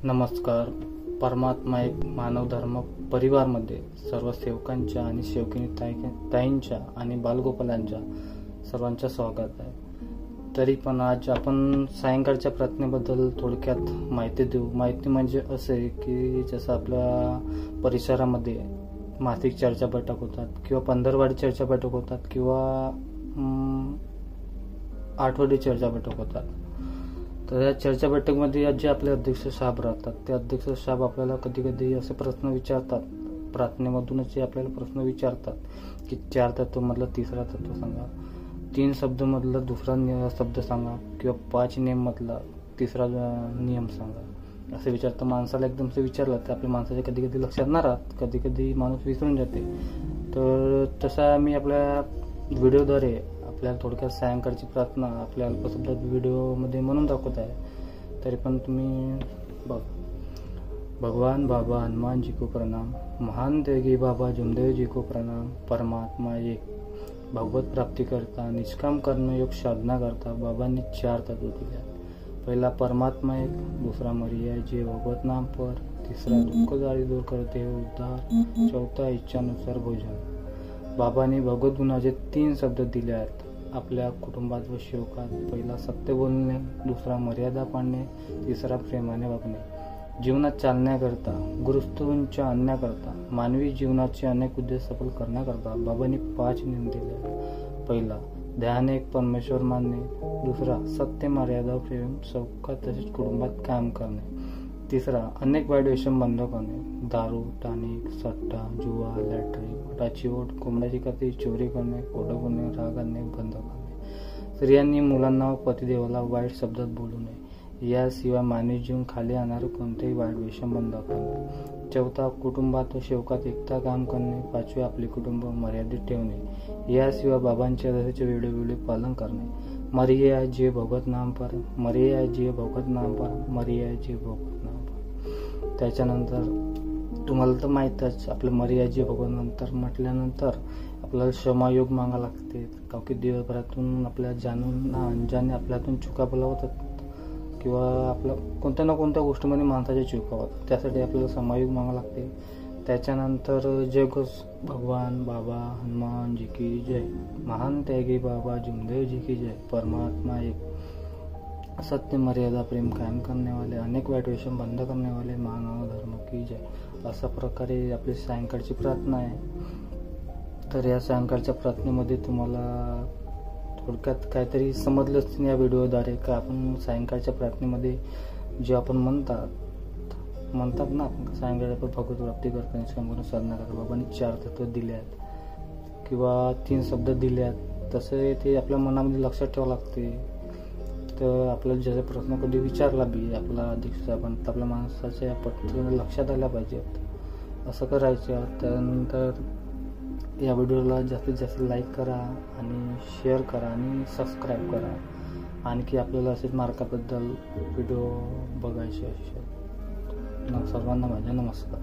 नमस्कार. परमात्मा एक मानव धर्म परिवारमध्ये सर्व सेवकांच्या आणि सेवकिनी ताईंच्या आणि बालगोपालांच्या सर्वांचं स्वागत आहे. तरी पण आज आपण सायंकाळच्या प्रार्थनेबद्दल थोडक्यात माहिती देऊ. माहिती म्हणजे असे की जसं आपल्या परिसरामध्ये मासिक चर्चा बैठक होतात किंवा पंधरवाडी चर्चा बैठक होतात किंवा आठवडी चर्चा बैठक होतात. तर या चर्चा बैठकमध्ये जे आपले अध्यक्ष साहेब राहतात ते अध्यक्ष साहेब आपल्याला कधी कधी असे प्रश्न विचारतात. प्रार्थनेमधूनच आपल्याला प्रश्न विचारतात की 4 तत्वमधला तिसरा तत्व सांगा, 3 शब्दमधला दुसरा शब्द सांगा किंवा 5 नियममधला तिसरा नियम सांगा. असं विचारतं. माणसाला एकदम विचारलं तर आपल्या माणसाच्या कधी कधी लक्षात नाही राहत, कधी कधी माणूस विसरून जाते. तर तसा मी आपल्या व्हिडिओद्वारे आपल्याला थोडक्यात सायंकाळची प्रार्थना आपल्या अल्पशब्दात व्हिडिओमध्ये म्हणून दाखवत आहे. तरी पण तुम्ही बघ. भगवान बाबा हनुमान जी को प्रणाम, महान त्यागी बाबा जुमदेव जी को प्रणाम. परमात्मा एक, भगवत प्राप्ती करता, निष्काम कर्मयोग साधना करता बाबांनी 4 तत्व दिले. पहिला परमात्मा एक, दुसरा मर्यादा जे भगवत नाम पर, तिसरा दुःख जाळी दूर करते उद्धार, चौथा इच्छानुसार भोजन. बाबांनी भगवत गुणाचे 3 शब्द दिले आहेत आपल्या कुटुंबात व सेवकात. पहिला सत्य बोलणे, दुसरा मर्यादा पाळणे, तिसरा प्रेमाने वागणे. जीवनात चालण्याकरता, गुरुस्तूंच्या आणण्याकरता, मानवी जीवनाचे अनेक उद्देश सफल करण्याकरता बाबांनी 5 नियम दिले. पहिला ध्यान एक परमेश्वर मानणे, दुसरा सत्य, मर्यादा, प्रेम, चौकात तसेच कुटुंबात काम करणे, तिसरा अनेक वाईट व्यसन बंद करणे, दारू, टानिक, सट्टा, जुवा, लॅटरी, पोटाची ओढ, कोंबड्याची कथी, चोरी करणे, खोटं बोलणे, राग आणणे बंद करणे. स्त्रियांनी मुलांना व पतिदेवाला वाईट शब्दात बोलू नये. याशिवाय मानवी जीवन खाली आणणारे कोणतेही वाईट व्यसन बंद करणे. चौथा कुटुंबात व सेवकात एकता काम करणे. 5वे आपले कुटुंब मर्यादित ठेवणे. याशिवाय बाबांच्या आदेशाचे वेळोवेळी पालन करणे. मर्यादा जे भगवत नाम पर, मर्यादा जे भगवत नाम पर, मर्यादा जे भगवत नाम पर. त्याच्यानंतर तुम्हाला तर माहीतच आपलं मर्यादा जे भगवत नंतर म्हटल्यानंतर आपल्याला क्षमायोग मागा लागते. कारण की दिवसभरातून आपल्या जाणून अनजाने आपल्या हातून चुका होतात किंवा आपल्या कोणत्या ना कोणत्या गोष्टीमध्ये माणसाच्या चुका होतात. त्यासाठी आपल्याला क्षमायोग मागा लागते. त्याच्यानंतर जय घोष भगवान बाबा हनुमान जी की जय, महान त्यागी बाबा जुमदेव जी की जय. परमात्मा एक, सत्य, मर्यादा, प्रेम कायम करने वाले, अनेक वाईट व्यसन बंद करने वाले, मानव धर्म की जय. अशा प्रकारे आपली सायंकाळची प्रार्थना आहे. तर या सायंकाळच्या प्रार्थनेमध्ये तुम्हाला थोडक्यात काहीतरी समजलं असतील या व्हिडिओद्वारे का आपण सायंकाळच्या प्रार्थनेमध्ये जे आपण म्हणतात ना आपण सायंकाळी भगवत प्राप्ती करता, निष्काम करून साधना करता. बाबांनी 4 तत्व दिले आहेत किंवा 3 शब्द दिले आहेत. तसे ते आपल्या मनामध्ये लक्षात ठेवावं लागते. तर आपल्याला ज्याचा प्रश्न कधी विचारला बी आपला अध्यक्ष साहेबांना तर आपल्या माणसाच्या पटकन लक्षात आल्या पाहिजेत. असं करायचं. त्यानंतर या व्हिडिओला जास्तीत जास्त लाईक करा आणि शेअर करा आणि सबस्क्राईब करा. आणखी आपल्याला असेच मार्गाबद्दल व्हिडिओ बघायचे असेल. सर्वांना माझा नमस्कार.